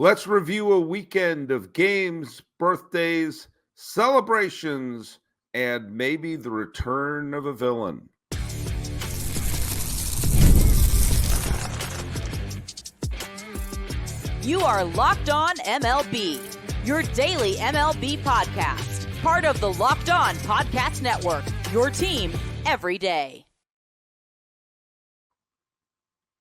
Let's review a weekend of games, birthdays, celebrations, and maybe the return of a villain. You are Locked On MLB, your daily MLB podcast, part of the Locked On Podcast Network, your team every day.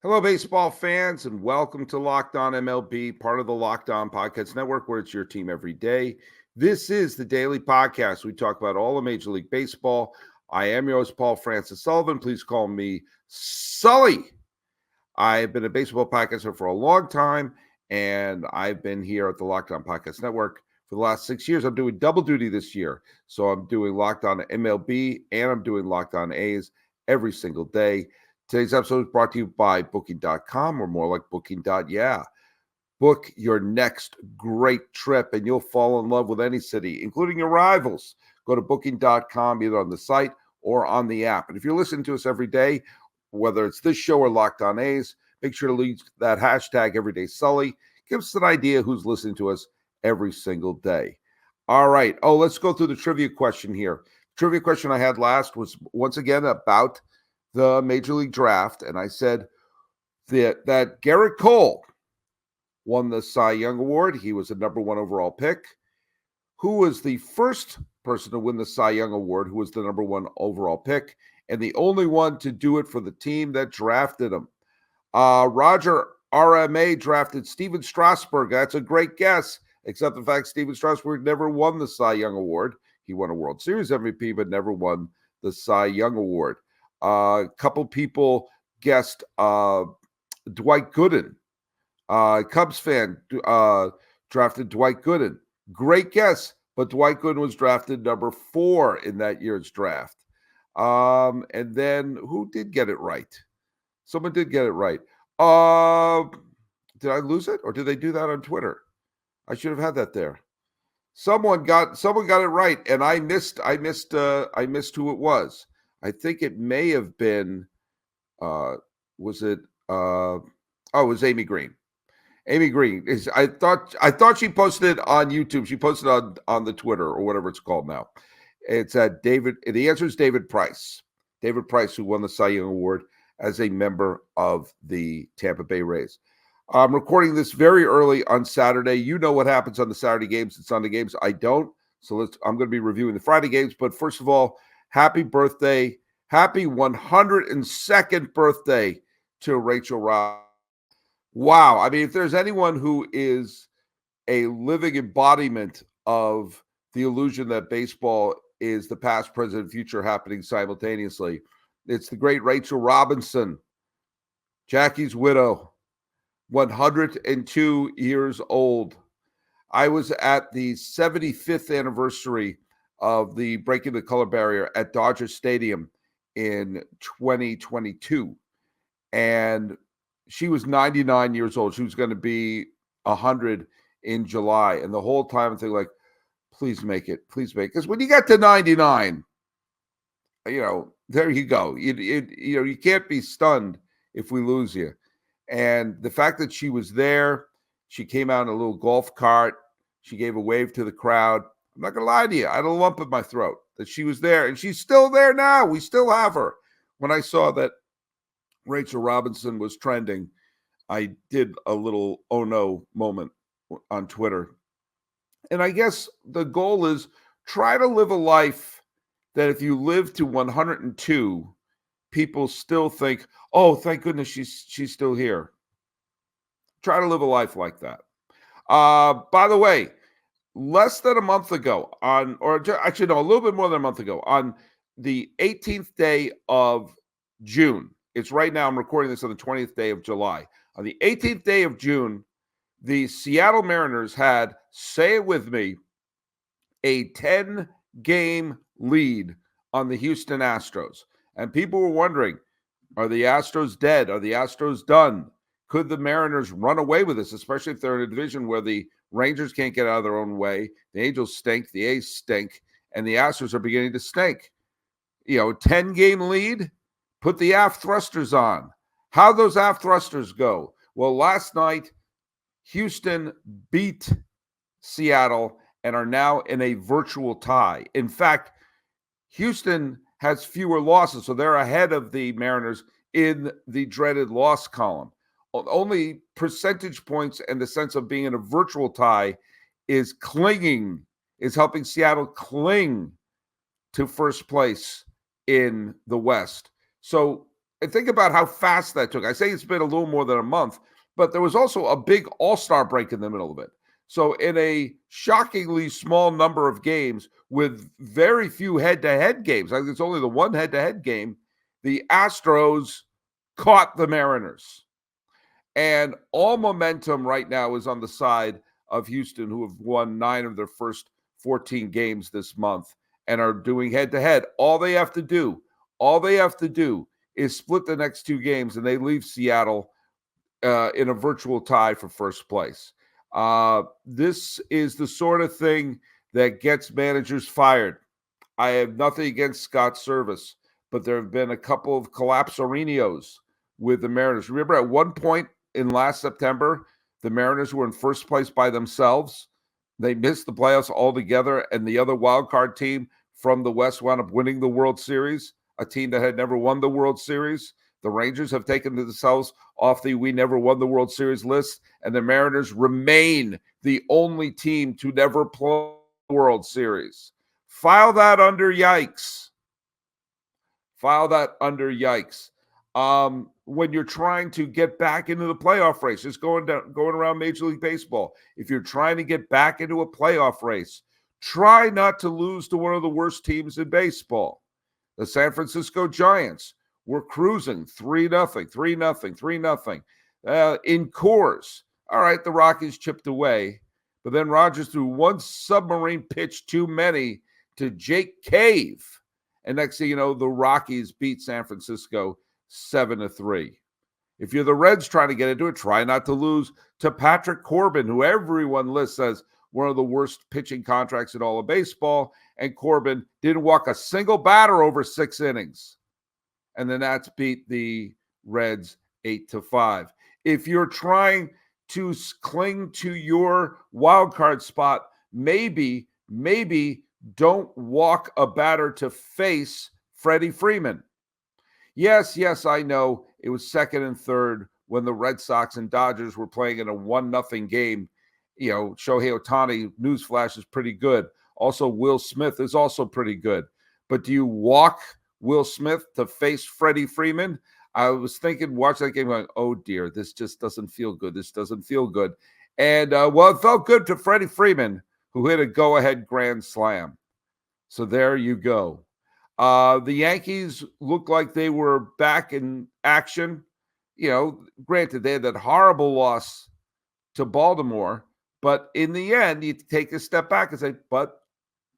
Hello, baseball fans, and welcome to Locked On MLB, part of the Locked On Podcast Network, where it's your team every day. This is the daily podcast. We talk about all of Major League Baseball. I am your host, Paul Francis Sullivan. Please call me Sully. I've been a baseball podcaster for a long time, and I've been here at the Locked On Podcast Network for the last 6 years. I'm doing double duty this year. So I'm doing Locked On MLB, and I'm doing Locked On A's every single day. Today's episode is brought to you by Booking.com, or more like Booking.yeah. Book your next great trip, and you'll fall in love with any city, including your rivals. Go to Booking.com, either on the site or on the app. And if you're listening to us every day, whether it's this show or Locked On A's, make sure to leave that hashtag EverydaySully. Give us an idea who's listening to us every single day. All right. Oh, let's go through the trivia question here. The trivia question I had last was once again about the Major League Draft, and I said that Garrett Cole won the Cy Young Award. He was the number one overall pick. Who was the first person to win the Cy Young Award, who was the number one overall pick, and the only one to do it for the team that drafted him? Roger RMA drafted Steven Strasburg. That's a great guess, except the fact Steven Strasburg never won the Cy Young Award. He won a World Series MVP, but never won the Cy Young Award. A couple people guessed Dwight Gooden. Cubs fan drafted Dwight Gooden. Great guess, but Dwight Gooden was drafted number 4 in that year's draft. And then who did get it right? Someone did get it right. Did I lose it, or did they do that on Twitter? I should have had that there. Someone got it right, and I missed who it was. I think it may have been, it was Amy Green. Amy Green I thought she posted it on YouTube. She posted it on the Twitter or whatever it's called now. It's David. The answer is David Price. David Price, who won the Cy Young Award as a member of the Tampa Bay Rays. I'm recording this very early on Saturday. You know what happens on the Saturday games and Sunday games. I don't. So I'm going to be reviewing the Friday games. But first of all, happy birthday. Happy 102nd birthday to Rachel Rob. Wow. I mean, if there's anyone who is a living embodiment of the illusion that baseball is the past, present, future happening simultaneously, it's the great Rachel Robinson, Jackie's widow, 102 years old. I was at the 75th anniversary of the breaking the color barrier at Dodger Stadium in 2022. And she was 99 years old. She was going to be 100 in July. And the whole time I'm thinking, like, please make it. Please make it. Because when you get to 99, there you go. You can't be stunned if we lose you. And the fact that she was there, she came out in a little golf cart. She gave a wave to the crowd. I'm not going to lie to you. I had a lump in my throat that she was there, and she's still there now. We still have her. When I saw that Rachel Robinson was trending, I did a little oh no moment on Twitter. And I guess the goal is try to live a life that if you live to 102, people still think, oh, thank goodness she's still here. Try to live a life like that. By the way, less than a month ago a little bit more than a month ago, on the 18th day of June, it's right now, I'm recording this on the 20th day of July. On the 18th day of June, the Seattle Mariners had, say it with me, a 10-game lead on the Houston Astros. And people were wondering, are the Astros dead? Are the Astros done? Could the Mariners run away with this, especially if they're in a division where the Rangers can't get out of their own way, the Angels stink, the A's stink, and the Astros are beginning to stink? 10-game lead, put the aft thrusters on. How'd those aft thrusters go? Well, last night, Houston beat Seattle and are now in a virtual tie. In fact, Houston has fewer losses, so they're ahead of the Mariners in the dreaded loss column. Only percentage points and the sense of being in a virtual tie is helping Seattle cling to first place in the West. So and think about how fast that took. I say it's been a little more than a month, but there was also a big all-star break in the middle of it. So in a shockingly small number of games with very few head-to-head games, I think it's only the one head-to-head game, the Astros caught the Mariners. And all momentum right now is on the side of Houston, who have won 9 of their first 14 games this month and are doing head-to-head. All they have to do is split the next 2 games, and they leave Seattle in a virtual tie for first place. This is the sort of thing that gets managers fired. I have nothing against Scott's service, but there have been a couple of collapsorinos with the Mariners. Remember at one point in last September, the Mariners were in first place by themselves. They missed the playoffs altogether, and the other wild card team from the West wound up winning the World Series, a team that had never won the World Series. The Rangers have taken themselves off the we never won the World Series list, and the Mariners remain the only team to never play the World Series. File that under yikes. When you're trying to get back into the playoff race, just going around Major League Baseball, if you're trying to get back into a playoff race, try not to lose to one of the worst teams in baseball. The San Francisco Giants were cruising 3-0, 3-0, 3-0. In Coors, all right, the Rockies chipped away, but then Rogers threw one submarine pitch too many to Jake Cave. And next thing you know, the Rockies beat San Francisco 7-3. If you're the Reds trying to get into it, try not to lose to Patrick Corbin, who everyone lists as one of the worst pitching contracts in all of baseball. And Corbin didn't walk a single batter over 6 innings. And the Nats beat the Reds 8-5. If you're trying to cling to your wild card spot, maybe don't walk a batter to face Freddie Freeman. Yes, I know it was second and third when the Red Sox and Dodgers were playing in a 1-0 game. You know, Shohei Ohtani, newsflash, is pretty good. Also, Will Smith is also pretty good. But do you walk Will Smith to face Freddie Freeman? I was thinking, watching that game, going, oh dear, this just doesn't feel good. And, it felt good to Freddie Freeman, who hit a go-ahead grand slam. So there you go. The Yankees looked like they were back in action. You know, granted, they had that horrible loss to Baltimore. But in the end, you take a step back and say, but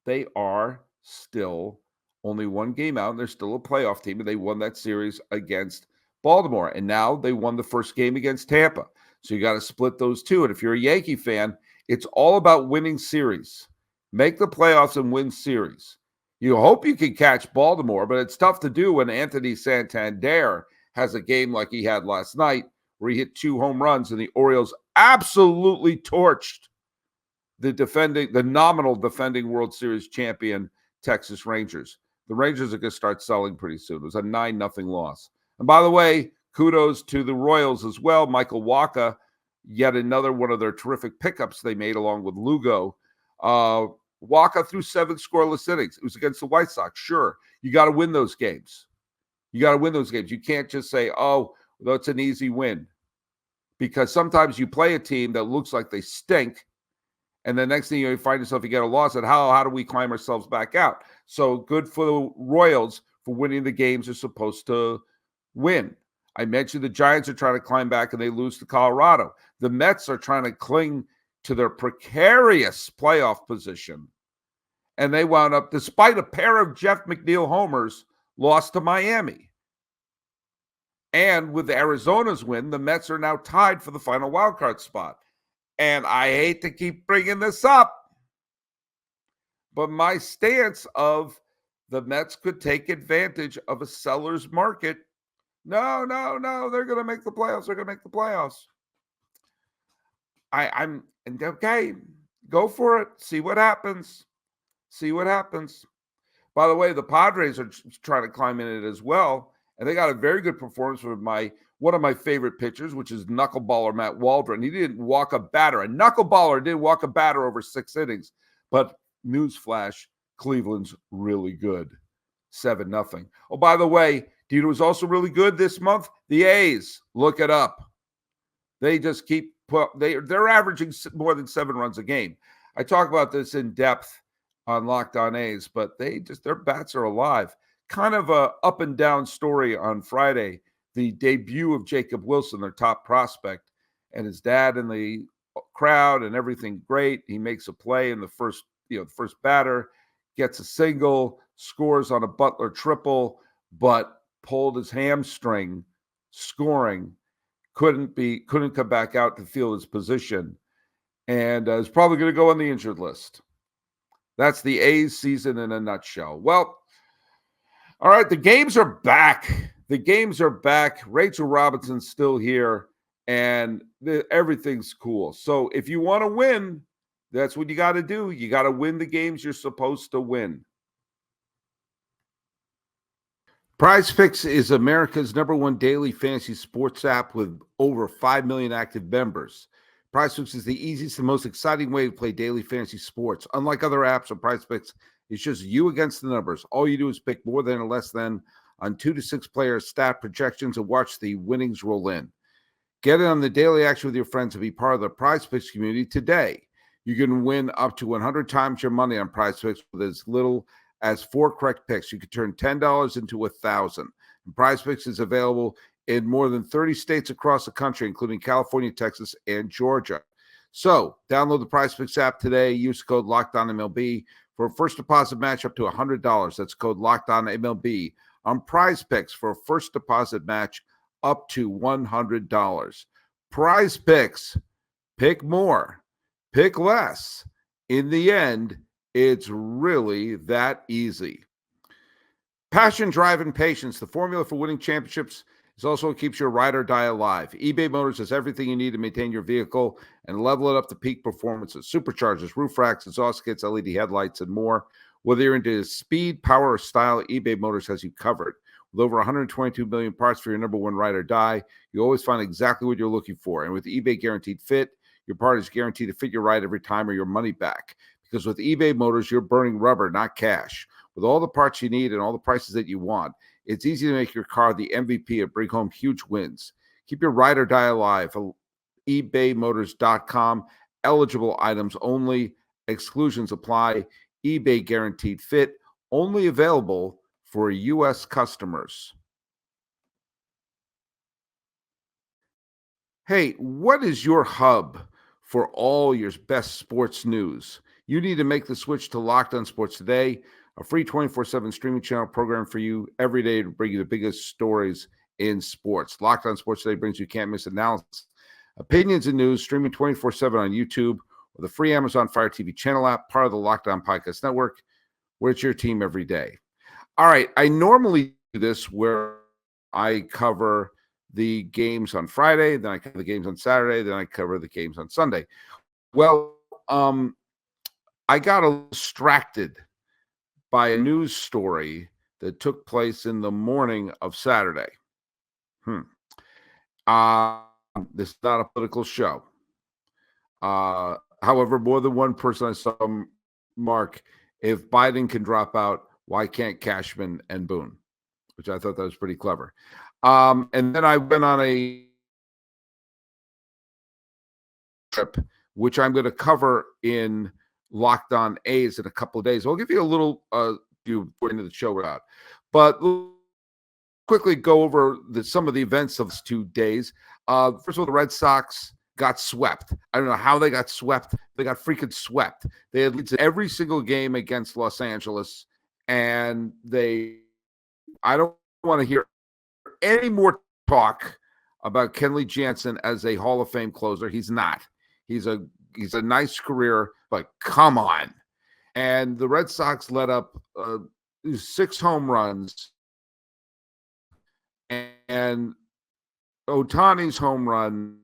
they are still only one game out, and they're still a playoff team, and they won that series against Baltimore. And now they won the first game against Tampa. So you got to split those two. And if you're a Yankee fan, it's all about winning series. Make the playoffs and win series. You hope you can catch Baltimore, but it's tough to do when Anthony Santander has a game like he had last night, where he hit 2 home runs, and the Orioles absolutely torched the nominal defending World Series champion Texas Rangers. The Rangers are going to start selling pretty soon. It was a 9-0 loss. And by the way, kudos to the Royals as well. Michael Wacha, yet another one of their terrific pickups they made along with Lugo. Wacha threw 7 scoreless innings. It was against the White Sox. Sure, you got to win those games. You can't just say, oh, that's an easy win. Because sometimes you play a team that looks like they stink, and the next thing you find yourself, you get a loss, and how do we climb ourselves back out? So good for the Royals for winning the games they're supposed to win. I mentioned the Giants are trying to climb back, and they lose to Colorado. The Mets are trying to cling to their precarious playoff position, and they wound up, despite a pair of Jeff McNeil homers, lost to Miami. And with Arizona's win, the Mets are now tied for the final wildcard spot. And I hate to keep bringing this up, but my stance of the Mets could take advantage of a seller's market. No, they're going to make the playoffs. I'm okay. Go for it. See what happens. See what happens. By the way, the Padres are trying to climb in it as well, and they got a very good performance from one of my favorite pitchers, which is knuckleballer Matt Waldron. He didn't walk a batter. A knuckleballer didn't walk a batter over 6 innings. But newsflash, Cleveland's really good. 7-0. Oh, by the way, do you know who's also really good this month? The A's. Look it up. They just they're averaging more than 7 runs a game. I talk about this in depth on Locked On A's, but their bats are alive. Kind of a up and down story on Friday. The debut of Jacob Wilson, their top prospect, and his dad in the crowd and everything great. He makes a play in the first batter, gets a single, scores on a Butler triple, but pulled his hamstring scoring. Couldn't come back out to field his position, and is probably going to go on the injured list. That's the A's season in a nutshell. Well, all right, the games are back. The games are back. Rachel Robinson's still here, and everything's cool. So if you want to win, that's what you got to do. You got to win the games you're supposed to win. PrizePicks is America's #1 daily fantasy sports app with over 5 million active members. PrizePicks is the easiest and most exciting way to play daily fantasy sports. Unlike other apps on PrizePicks, it's just you against the numbers. All you do is pick more than or less than on 2 to 6 player stat projections and watch the winnings roll in. Get in on the daily action with your friends and be part of the PrizePicks community today. You can win up to 100 times your money on PrizePicks with as little as 4 correct picks. You can turn $10 into $1,000. PrizePicks is available in more than 30 states across the country, including California, Texas, and Georgia. So download the PrizePicks app today. Use code LOCKEDONMLB for a first deposit match up to $100. That's code LOCKEDONMLB on PrizePicks for a first deposit match up to $100. PrizePicks, pick more, pick less. In the end, it's really that easy. Passion, drive, and patience. The formula for winning championships is also what keeps your ride or die alive. eBay Motors has everything you need to maintain your vehicle and level it up to peak performances. Superchargers, roof racks, exhaust kits, LED headlights, and more. Whether you're into speed, power, or style, eBay Motors has you covered. With over 122 million parts for your #1 ride or die, you always find exactly what you're looking for. And with eBay Guaranteed Fit, your part is guaranteed to fit your ride every time or your money back. Because with eBay Motors, you're burning rubber, not cash. With all the parts you need and all the prices that you want, it's easy to make your car the MVP and bring home huge wins. Keep your ride or die alive. ebaymotors.com. Eligible items only. Exclusions apply. eBay Guaranteed Fit. Only available for U.S. customers. Hey, what is your hub for all your best sports news? You need to make the switch to Locked On Sports Today, a free 24/7 streaming channel program for you every day to bring you the biggest stories in sports. Locked On Sports Today brings you can't-miss analysis, opinions, and news, streaming 24/7 on YouTube with a free Amazon Fire TV channel app, part of the Locked On Podcast Network, where it's your team every day. All right, I normally do this where I cover the games on Friday, then I cover the games on Saturday, then I cover the games on Sunday. Well, I got distracted by a news story that took place in the morning of Saturday. This is not a political show. However, more than one person I saw mark, if Biden can drop out, why can't Cashman and Boone? Which I thought that was pretty clever. And then I went on a trip, which I'm going to cover in Locked On A's in a couple of days. I'll give you a little view into the show out, but quickly go over some of the events of these 2 days. First of all, the Red Sox got swept. I don't know how they got swept. They got freaking swept. They had leads in every single game against Los Angeles, and I don't want to hear any more talk about Kenley Jansen as a Hall of Fame closer. He's not. He's a nice career, but come on. And the Red Sox let up 6 home runs, and Ohtani's home run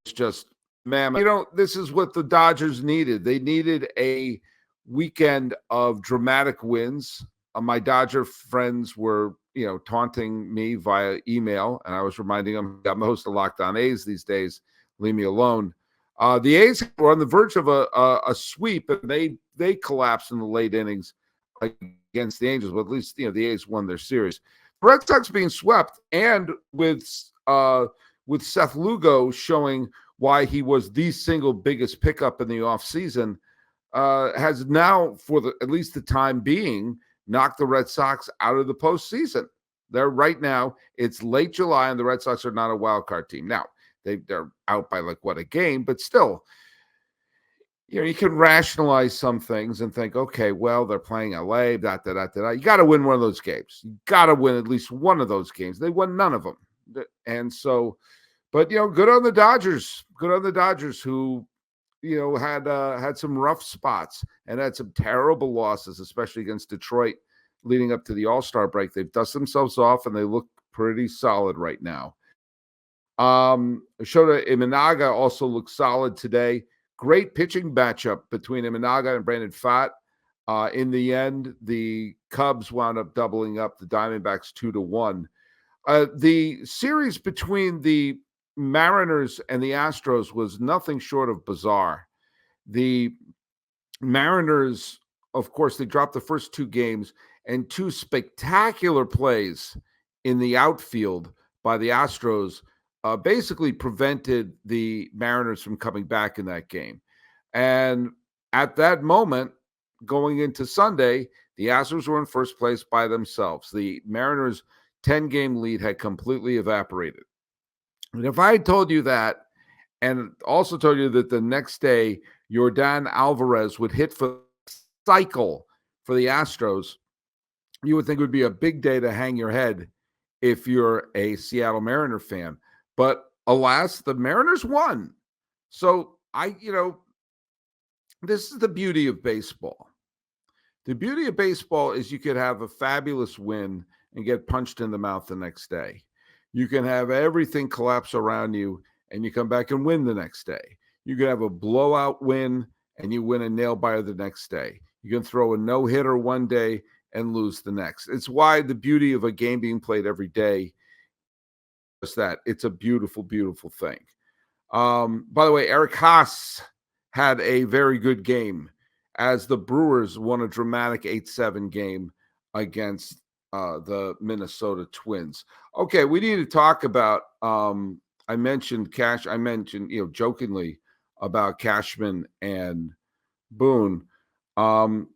was just Man, this is what the Dodgers needed. They needed a weekend of dramatic wins. My Dodger friends were, taunting me via email, and I was reminding them, I'm the host of Locked On A's these days. Leave me alone. The A's were on the verge of a sweep, and they collapsed in the late innings against the Angels. But at least, the A's won their series. The Red Sox being swept, and with Seth Lugo showing why he was the single biggest pickup in the offseason, has now, at least the time being, knocked the Red Sox out of the postseason. They're right now, it's late July, and the Red Sox are not a wild card team. Now, they're out by a game, but still, you can rationalize some things and think, okay, well, they're playing LA, You got to win one of those games. You got to win at least one of those games. They won none of them. And so, but, good on the Dodgers. Good on the Dodgers who, had some rough spots and had some terrible losses, especially against Detroit leading up to the All-Star break. They've dusted themselves off, and they look pretty solid right now. Shota Imanaga also looks solid today. Great pitching matchup between Imanaga and Brandon Pfaadt. In the end, the Cubs wound up doubling up the Diamondbacks 2-1. The series between the Mariners and the Astros was nothing short of bizarre. The Mariners, of course, they dropped the first two games, and two spectacular plays in the outfield by the Astros basically prevented the Mariners from coming back in that game. And at that moment, going into Sunday, the Astros were in first place by themselves. The Mariners' 10-game lead had completely evaporated. And if I had told you that, and also told you that the next day, Yordan Alvarez would hit for the cycle for the Astros, you would think it would be a big day to hang your head if you're a Seattle Mariner fan. But alas, the Mariners won. So this is the beauty of baseball. The beauty of baseball is you could have a fabulous win and get punched in the mouth the next day. You can have everything collapse around you, and you come back and win the next day. You can have a blowout win, and you win a nail-biter the next day. You can throw a no-hitter one day and lose the next. It's why the beauty of a game being played every day is that it's a beautiful, beautiful thing. By the way, Eric Haas had a very good game as the Brewers won a dramatic 8-7 game against the Minnesota Twins. Okay, we need to talk about, I mentioned jokingly about Cashman and Boone.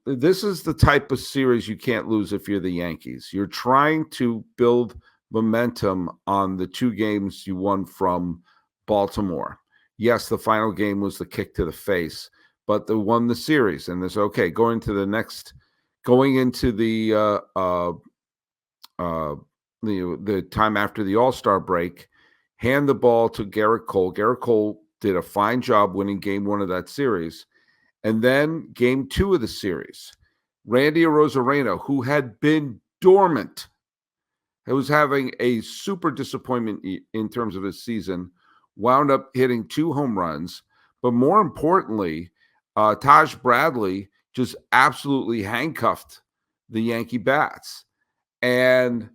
This is the type of series you can't lose if you're the Yankees. You're trying to build momentum on the two games you won from Baltimore. Yes, the final game was the kick to the face, but they won the series. And there's going into the time after the All-Star break, hand the ball to Garrett Cole. Garrett Cole did a fine job winning game one of that series. And then game two of the series, Randy Arozarena, who had been dormant, who was having a super disappointment in terms of his season, wound up hitting 2 home runs. But more importantly, Taj Bradley just absolutely handcuffed the Yankee bats. And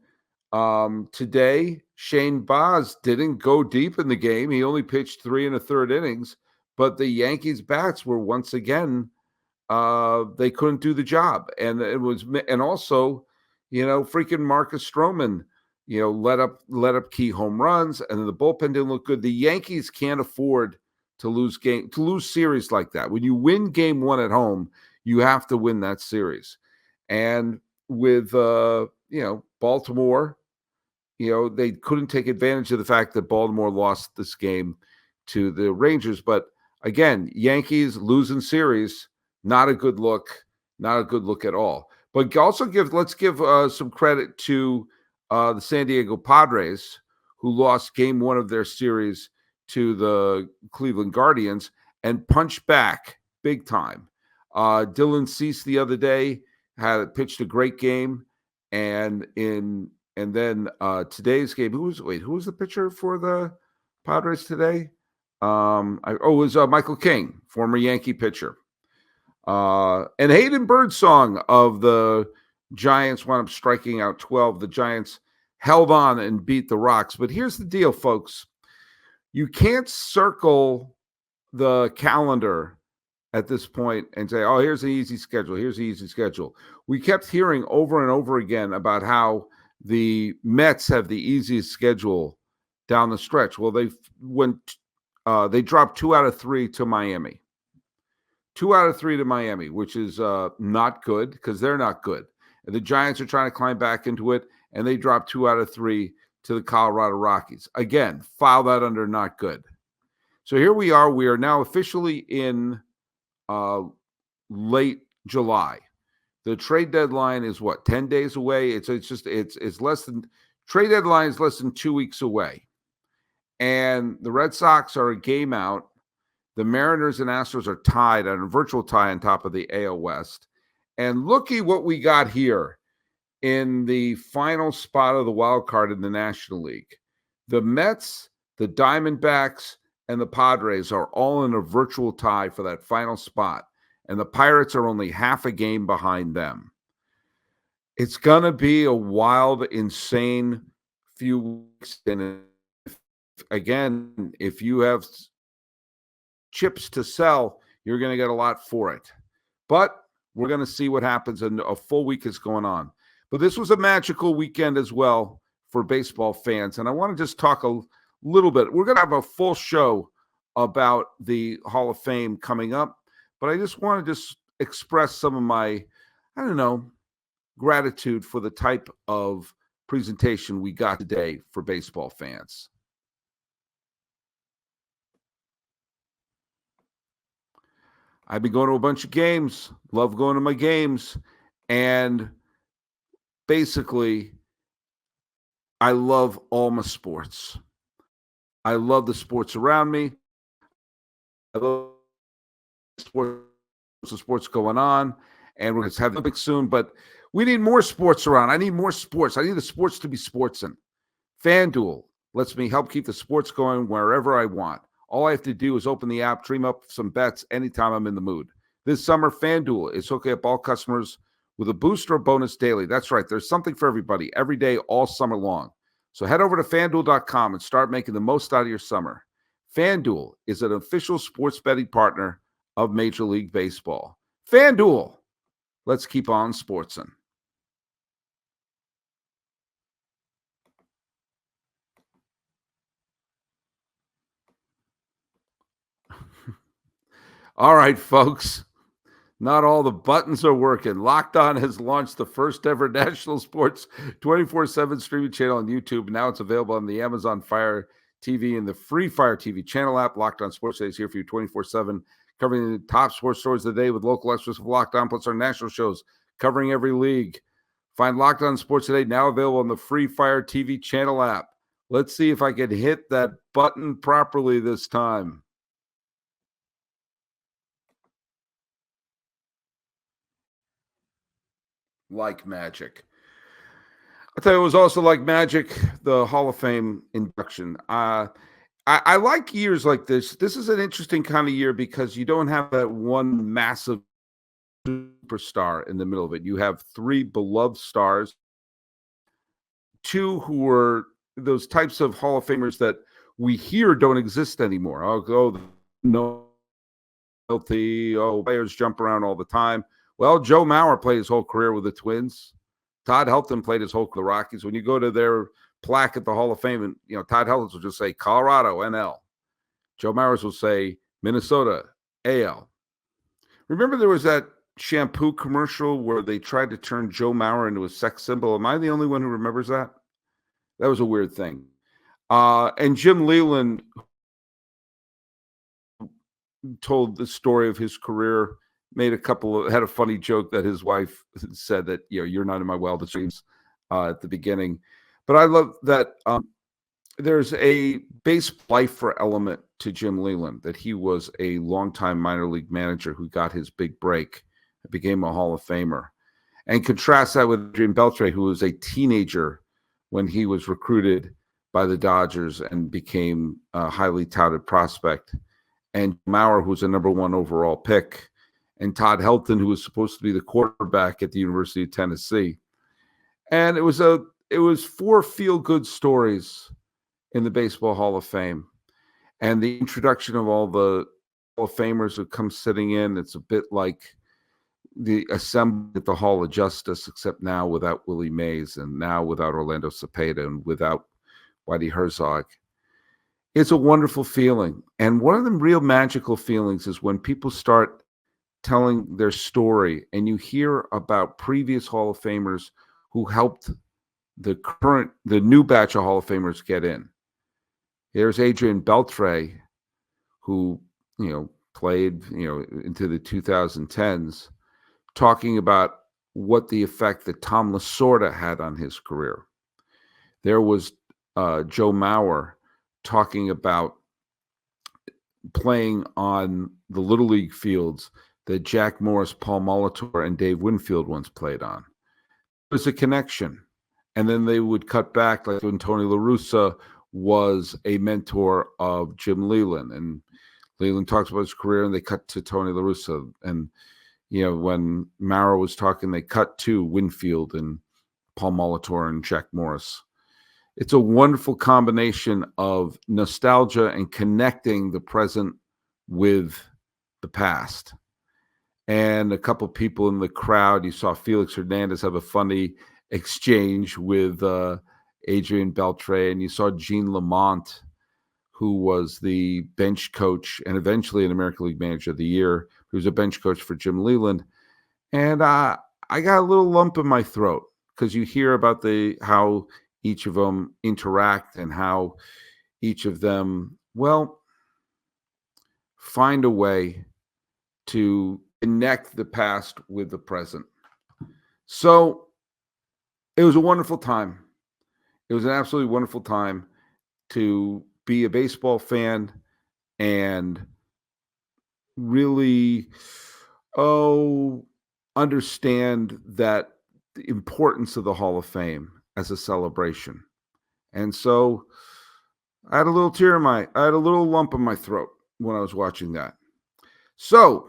today, Shane Baz didn't go deep in the game. He only pitched 3 1/3 innings, but the Yankees bats were once again, they couldn't do the job. And also, freaking Marcus Stroman, let up key home runs, and then the bullpen didn't look good. The Yankees can't afford to lose series like that. When you win game one at home, you have to win that series. And with Baltimore, they couldn't take advantage of the fact that Baltimore lost this game to the Rangers. But again, Yankees losing series, not a good look at all. But also let's give some credit to the San Diego Padres, who lost game one of their series to the Cleveland Guardians and punched back big time. Dylan Cease the other day had pitched a great game, and then today's game, who was the pitcher for the Padres today? It was Michael King, former Yankee pitcher. And Hayden Birdsong of the Giants wound up striking out 12. The Giants held on and beat the Rocks. But here's the deal, folks. You can't circle the calendar at this point and say, oh, here's the easy schedule. Here's the easy schedule. We kept hearing over and over again about how the Mets have the easiest schedule down the stretch. Well, they dropped 2 out of 3 to Miami. 2 out of 3 to Miami, which is not good because they're not good. And the Giants are trying to climb back into it, and they dropped 2 out of 3 to the Colorado Rockies. Again, file that under not good. So here we are. We are now officially in late July. The trade deadline is what, 10 days away? It's less than, trade deadline is less than 2 weeks away. And the Red Sox are a game out. The Mariners and Astros are tied on a virtual tie on top of the AL West. And looky what we got here in the final spot of the wild card in the National League. The Mets, the Diamondbacks, and the Padres are all in a virtual tie for that final spot. And the Pirates are only half a game behind them. It's going to be a wild, insane few weeks. And again, if you have chips to sell, you're going to get a lot for it. But we're going to see what happens, and a full week is going on. But this was a magical weekend as well for baseball fans. And I want to just talk a little bit. We're going to have a full show about the Hall of Fame coming up. But I just want to just express some of my, gratitude for the type of presentation we got today for baseball fans. I've been going to a bunch of games, love going to my games, and basically, I love all my sports. I love the sports around me. I love sports going on, and we're going to have the Olympics soon, but we need more sports around. I need more sports. I need the sports to be sportsin'. FanDuel lets me help keep the sports going wherever I want. All I have to do is open the app, dream up some bets anytime I'm in the mood. This summer, FanDuel is hooking up all customers with a boost or bonus daily. That's right. There's something for everybody every day, all summer long. So head over to FanDuel.com and start making the most out of your summer. FanDuel is an official sports betting partner of Major League Baseball. FanDuel, let's keep on sportsin'. All right, folks. Not all the buttons are working. Locked On has launched the first ever national sports 24/7 streaming channel on YouTube. Now it's available on the Amazon Fire TV and the free Fire TV channel app. Locked On Sports Today is here for you 24/7, covering the top sports stories of the day with local extras of Locked On, plus our national shows covering every league. Find Locked On Sports Today now available on the free Fire TV channel app. Let's see if I can hit that button properly this time. Like magic. I'll tell you, it was also like magic, the Hall of Fame induction. I like years like this. This is an interesting kind of year because you don't have that one massive superstar in the middle of it. You have 3 beloved stars, 2 who were those types of Hall of Famers that we hear don't exist anymore. Players jump around all the time. Well, Joe Mauer played his whole career with the Twins. Todd Helton played his whole career with the Rockies. When you go to their plaque at the Hall of Fame, and Todd Helton will just say Colorado, NL. Joe Mauer will say Minnesota, AL. Remember there was that shampoo commercial where they tried to turn Joe Mauer into a sex symbol? Am I the only one who remembers that? That was a weird thing. And Jim Leland told the story of his career. Had a funny joke that his wife said that, you're not in my wildest dreams at the beginning. But I love that there's a base lifer element to Jim Leland, that he was a longtime minor league manager who got his big break and became a Hall of Famer. And contrast that with Adrian Beltre, who was a teenager when he was recruited by the Dodgers and became a highly touted prospect. And Mauer, who was a number 1 overall pick, and Todd Helton, who was supposed to be the quarterback at the University of Tennessee. And it was 4 feel-good stories in the Baseball Hall of Fame. And the introduction of all the Hall of Famers who come sitting in, it's a bit like the assembly at the Hall of Justice, except now without Willie Mays and now without Orlando Cepeda and without Whitey Herzog. It's a wonderful feeling. And one of the real magical feelings is when people start telling their story and you hear about previous Hall of Famers who helped the new batch of Hall of Famers get in. There's Adrian Beltre, who, played, into the 2010s, talking about what the effect that Tom Lasorda had on his career. There was Joe Mauer talking about playing on the Little League fields that Jack Morris, Paul Molitor, and Dave Winfield once played on. It was a connection. And then they would cut back, like when Tony La Russa was a mentor of Jim Leyland. And Leyland talks about his career, and they cut to Tony La Russa. And, when Mauer was talking, they cut to Winfield and Paul Molitor and Jack Morris. It's a wonderful combination of nostalgia and connecting the present with the past. And a couple people in the crowd, you saw Felix Hernandez have a funny exchange with Adrian Beltre, and you saw Gene Lamont, who was the bench coach and eventually an American League Manager of the Year, who was a bench coach for Jim Leyland. And I got a little lump in my throat because you hear about how each of them interact and how each of them, find a way to connect the past with the present. So it was a wonderful time. It was an absolutely wonderful time to be a baseball fan and really, understand that the importance of the Hall of Fame as a celebration. And so I had a little lump in my throat when I was watching that. So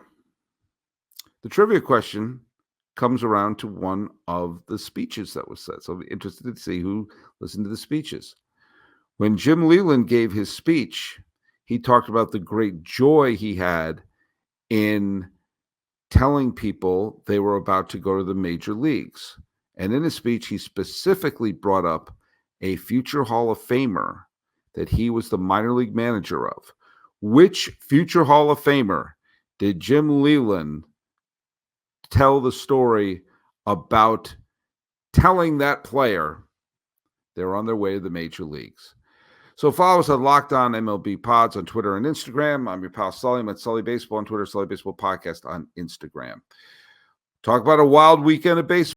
the trivia question comes around to one of the speeches that was said. So I'm interested to see who listened to the speeches. When Jim Leyland gave his speech, he talked about the great joy he had in telling people they were about to go to the major leagues. And in his speech, he specifically brought up a future Hall of Famer that he was the minor league manager of. Which future Hall of Famer did Jim Leyland tell the story about telling that player they're on their way to the major leagues? So follow us at Locked On MLB Pods on Twitter and Instagram. I'm your pal Sully. I'm at Sully Baseball on Twitter, Sully Baseball Podcast on Instagram. Talk about a wild weekend of baseball.